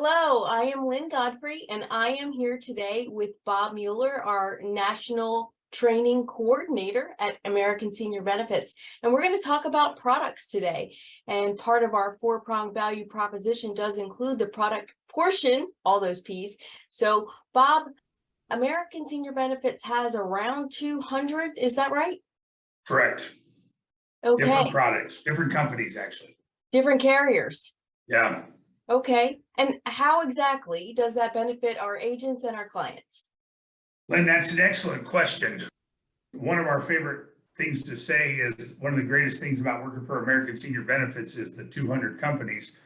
Hello, I am Lynn Godfrey, and I am here today with Bob Mueller, our National Training Coordinator at American Senior Benefits. And we're going to talk about products today. And part of our four-pronged value proposition does include the product portion, all those P's. So, Bob, American Senior Benefits has around 200, is that right? Correct. Okay. Different products, different companies, actually. Different carriers. Yeah. Okay. And how exactly does that benefit our agents and our clients? Lynn, that's an excellent question. One of our favorite things to say is one of the greatest things about working for American Senior Benefits is the 200 companies.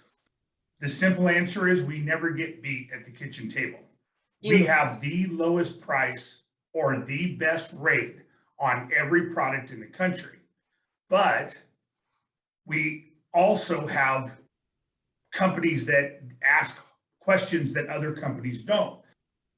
The simple answer is we never get beat at the kitchen table. We have the lowest price or the best rate on every product in the country. But we also have companies that ask questions that other companies don't.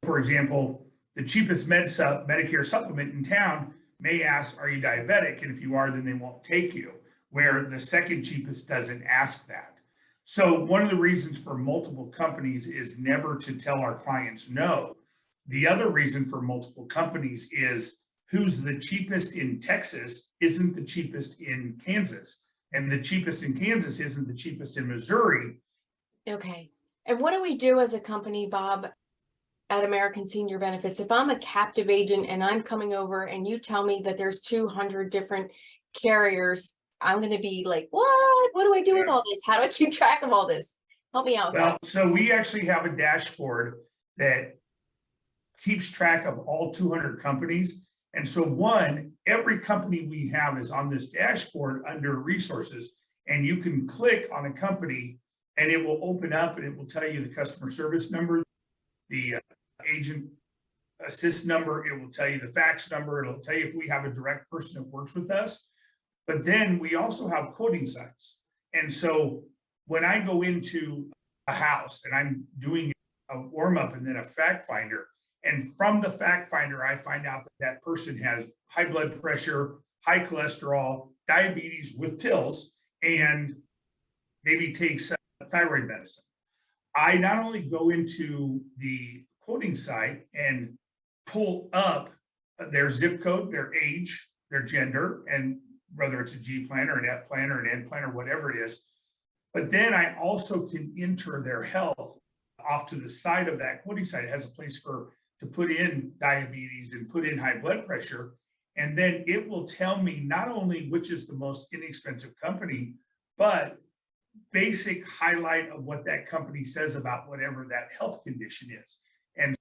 For example, the cheapest Medicare supplement in town may ask, are you diabetic? And if you are, then they won't take you, where the second cheapest doesn't ask that. So one of the reasons for multiple companies is never to tell our clients no. The other reason for multiple companies is who's the cheapest in Texas isn't the cheapest in Kansas. And the cheapest in Kansas isn't the cheapest in Missouri. Okay. And what do we do as a company, Bob, at American Senior Benefits? If I'm a captive agent and I'm coming over and you tell me that there's 200 different carriers, I'm going to be like, what? What do I do with all this? How do I keep track of all this? Help me out. Well, so we actually have a dashboard that keeps track of all 200 companies. And so every company we have is on this dashboard under resources, and you can click on a company and it will open up and it will tell you the customer service number, the agent assist number, it will tell you the fax number, it'll tell you if we have a direct person that works with us. But then we also have quoting sites. And so when I go into a house and I'm doing a warm up and then a fact finder, and from the fact finder, I find out that that person has high blood pressure, high cholesterol, diabetes with pills, and maybe takes thyroid medicine. I not only go into the quoting site and pull up their zip code, their age, their gender, and whether it's a G plan or an F plan or an N plan or whatever it is, but then I also can enter their health off to the side of that quoting site. It has a place to put in diabetes and put in high blood pressure. And then it will tell me not only which is the most inexpensive company, but basic highlight of what that company says about whatever that health condition is. And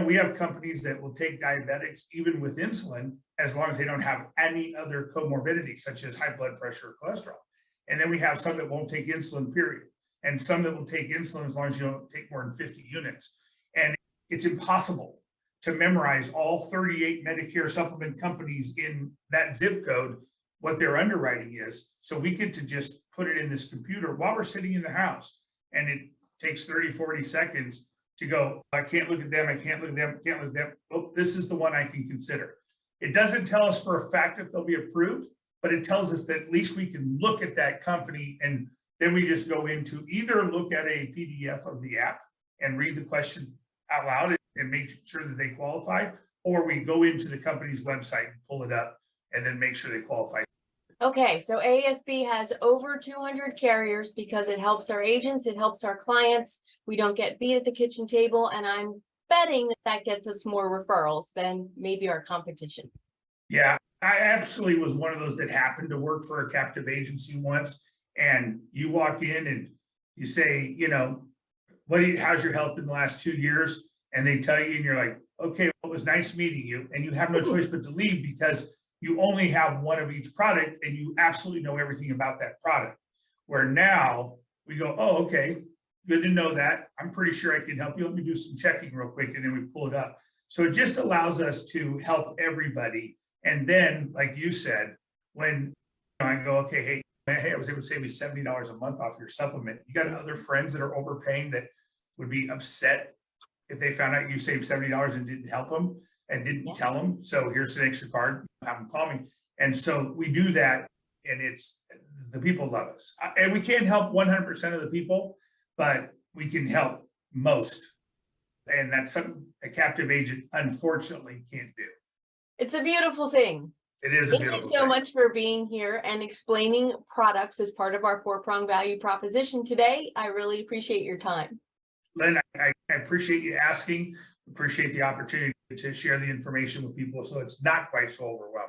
we have companies that will take diabetics even with insulin, as long as they don't have any other comorbidity, such as high blood pressure or cholesterol. And then we have some that won't take insulin, period. And some that will take insulin as long as you don't take more than 50 units. And it's impossible to memorize all 38 Medicare supplement companies in that zip code, what their underwriting is. So we get to just put it in this computer while we're sitting in the house. And it takes 30, 40 seconds to go, I can't look at them, I can't look at them, can't look at them. Oh, this is the one I can consider. It doesn't tell us for a fact if they'll be approved, but it tells us that at least we can look at that company, and then we just go into either look at a PDF of the app and read the question out loud and make sure that they qualify, or we go into the company's website and pull it up and then make sure they qualify. Okay, so ASB has over 200 carriers because it helps our agents, it helps our clients. We don't get beat at the kitchen table, and I'm betting that gets us more referrals than maybe our competition. Yeah, I actually was one of those that happened to work for a captive agency once, and you walk in and you say, how's your health in the last 2 years? And they tell you, and you're like, okay, well, it was nice meeting you. And you have no choice but to leave because you only have one of each product and you absolutely know everything about that product. Where now we go, oh, okay, good to know that. I'm pretty sure I can help you. Let me do some checking real quick, and then we pull it up. So it just allows us to help everybody. And then, like you said, when I go, okay, hey, I was able to save you $70 a month off your supplement. You got other friends that are overpaying that would be upset if they found out you saved $70 and didn't help them and didn't tell them. So here's an extra card, have them call me. And so we do that, and the people love us. And we can't help 100% of the people, but we can help most. And that's something a captive agent unfortunately can't do. It's a beautiful thing. It is a Thank beautiful you so thing. much for being here and explaining products as part of our 4-prong value proposition today. I really appreciate your time. Lynn, I appreciate you asking, appreciate the opportunity to share the information with people so it's not quite so overwhelming.